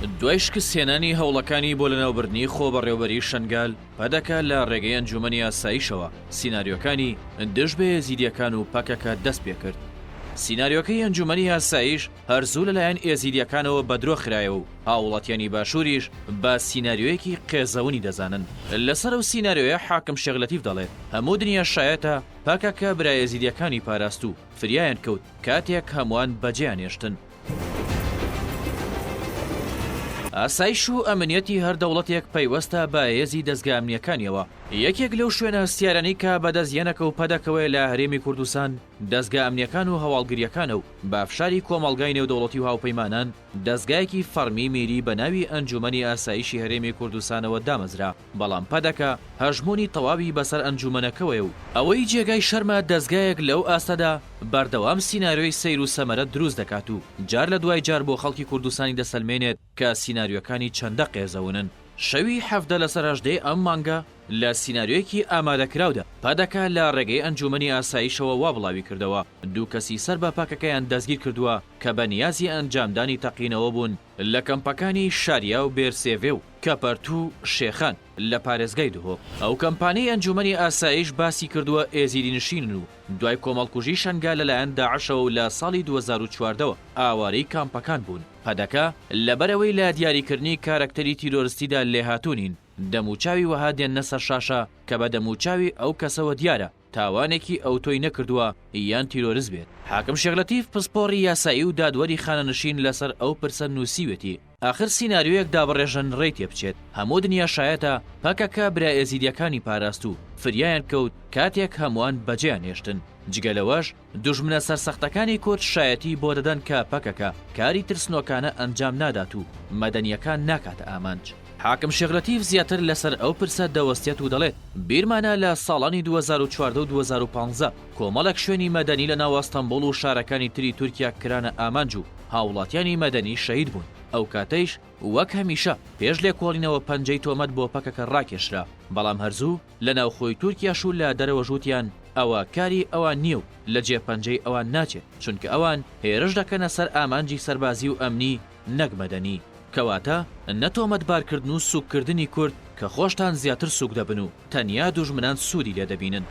دوای شکستێنانی هەوڵەکانی بۆ لەناوبردنی خۆ بەڕێوەبەری شەنگال پەدەکە لە ڕێگەی ئەنجومەنی ئاسایشەوە سیناریۆکانی دژ بە ئێزیدیەکان و پەکەکە دەست پێ کرد. سیناریۆکەی ئەنجومەنی ئاسایش هەرزوو لەلایەن ئێزیدیەکانەوە بەدرۆ خرایەوە و هاوڵاتیانی باشووریش بە سیناریۆیەکی قێزەونی دەزانن. لەسەر ئەو سیناریۆیە حاکم شێغلەتیف دەڵێت هەموو دنیا شایەتە پەکەکە برای ئێزیدیەکانی پاراست و فریایان کەوت کاتێک هەمووان بەجێیان هێشتن. ئاسایش و ئەمنیەتی هەر دەوڵەتێک پەیوەستە بە هێزی دەستگا ئەمنیەکانیەوە. یەکێک لەو شوێنە هەستیارانەی کە بەدەستهێنەکە و پەدەکەوەی لە هەرێمی کوردستان دەستگا ئەمنیەکان و هەواڵگریەکانە و بافشاری کۆمەڵگای نێودەوڵەتی و هاوپەیمانان دەستگایەکی فەرمی میری بە ناوی ئەنجومەنی ئاسایشی هەرێمی کوردستانەوە دامەزرا، بەڵام پەدەکە هەژمۆنی تەواوی بەسەر ئەنجومەنەکەوەیە و ئەوەی جێگای شەرمە دەستگایەک لەو ئاستەدا بەردەوام سیناریۆی سەیر و سەمەرە دروست دەکات و جار لە دوای جار بۆ خەڵکی کوردستانی دەسەلمێنێت کە سیناریۆکانی چەندە قێزەونن. شەوی 17 لەسەر 18 ئەم مانگە لە سیناریۆیەکی ئامادەکراودا پەدەکە لە ڕێگەی ئەنجومەنی ئاسایشەوە وا بڵاوی کردەوە. دوو کەسی سەر بە پاکەکەیان دەستگیر کردووە کە بە نیازی ئەنجامدانی تەقینەوە بوون لە کەمپەکانی شاریا و بێرسێڤێ و کەپەرتوو شێخان لە پارێزگای دهۆ. ئەو کەمپانیای ئەنجومەنی ئاسایش باسی کردووە ئێزیری نشینن و دوای کۆمەڵکوژی شەنگال لەلایەن داعشەوە و لە ساڵی 2014ەوە ئاوارەی کامپەکان بوون. پەدەکە لەبەرەوەی لە دیاریکردنی کارەکتەری تیرۆریستیدا لێهاتوونین دەموچاوی وەها دێنە سەر شاشە کە بە دەموچاوی ئەو کەسەوە دیارە تاوانێکی ئەو تۆی نەکردووە یان تیرۆریست بێت. حاکم شێغلەتیف پسپۆڕی یاسایی و دادوەری خانەنشین لەسەر ئەو پرسە نووسیوێتی ئاخر سیناریۆیەک دابڕێژن ڕێی تێبچێت. هەموو دنیا شایەتە پەکەکە برای ئێزیدیەکانی پاراست و فریایان کەوت کاتێک هەمووان بەجێیان هێشتن. جگەلەوەش دوژمنە سەرسەختەکانی کورد شایەتی بۆ دەدەن کە پەکەکە کاری ترسنۆکانە ئەنجام نادات و مەدەنیەکان ناکاتە ئامانج. حاکم شێغلەتیف زیاتر لەسەر ئەو پرسە دەوەستێت و دەڵێت بیرمانە لە ساڵانی 2014 و 2015 کۆمەڵێک شوێنی مەدەنی لە ناو ئەستەمبوڵ و شارەکانی تری تورکیا کرانە ئامانج و هاوڵاتیانی مەدەنی شەهید بوون. ئەو کاتەیش وەک هەمیشە پێش لێکۆڵینەوە پەنجەی تۆمەت بۆ پەکەکە ڕاکێشرا، بەڵام هەرزوو لە ناوخۆی تورکیاش و لە دەرەوە ژووتیان ئەوە کاری ئەوان نییە و لە جێپەنجەی ئەوان ناچێت، چونکە ئەوان هێرش دەکەنە سەر ئامانجی سەربازی و ئەمنی نەک مەدەنی. کەواتە نەتۆمەتبارکردن و سوککردنی کورد کە خۆشتان زیاتر سوک دەبن و تەنیا دوژمنان سوودی لێ دەبینن.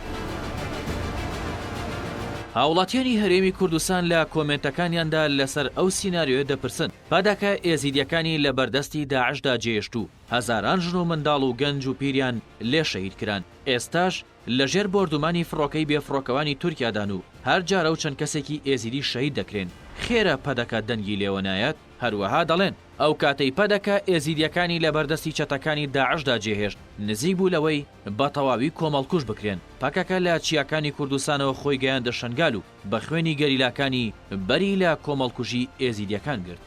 هاوڵاتیانی هەرێمی کوردستان لە کۆمنتەکانیاندا لەسەر ئەو سیناریۆ دەپرسن پەدەکە ئێزیدیەکانی لە بەردەستی داعشدا جێشت و هەزاران ژن و منداڵ و گەنج و پیریان لێ شەهید کران. ئێستاش لەژێر بۆردومانی فڕۆکەی بێفڕۆکەوانی تورکیادان و هەر جارە و چەند کەسێکی ئێزیدی شەهید دەکرێن. خێرە پەدەکە دەنگی لێوە نایەت؟ هەروەها دەڵێن ئەو کاتەی پەدەکە ئێزیدیەکانی لە بەردەستی چەتەکانی داعشدا جێهێشت نزیک بوو لەوەی بە تەواوی کۆمەڵکوژ بکرێن. پەکەکە لە چیاکانی کوردستانەوە خۆی گەیاندە شەنگال و بە خوێنی گەریلاکانی بەری لە کۆمەڵکوژی ئێزیدیەکان گرت.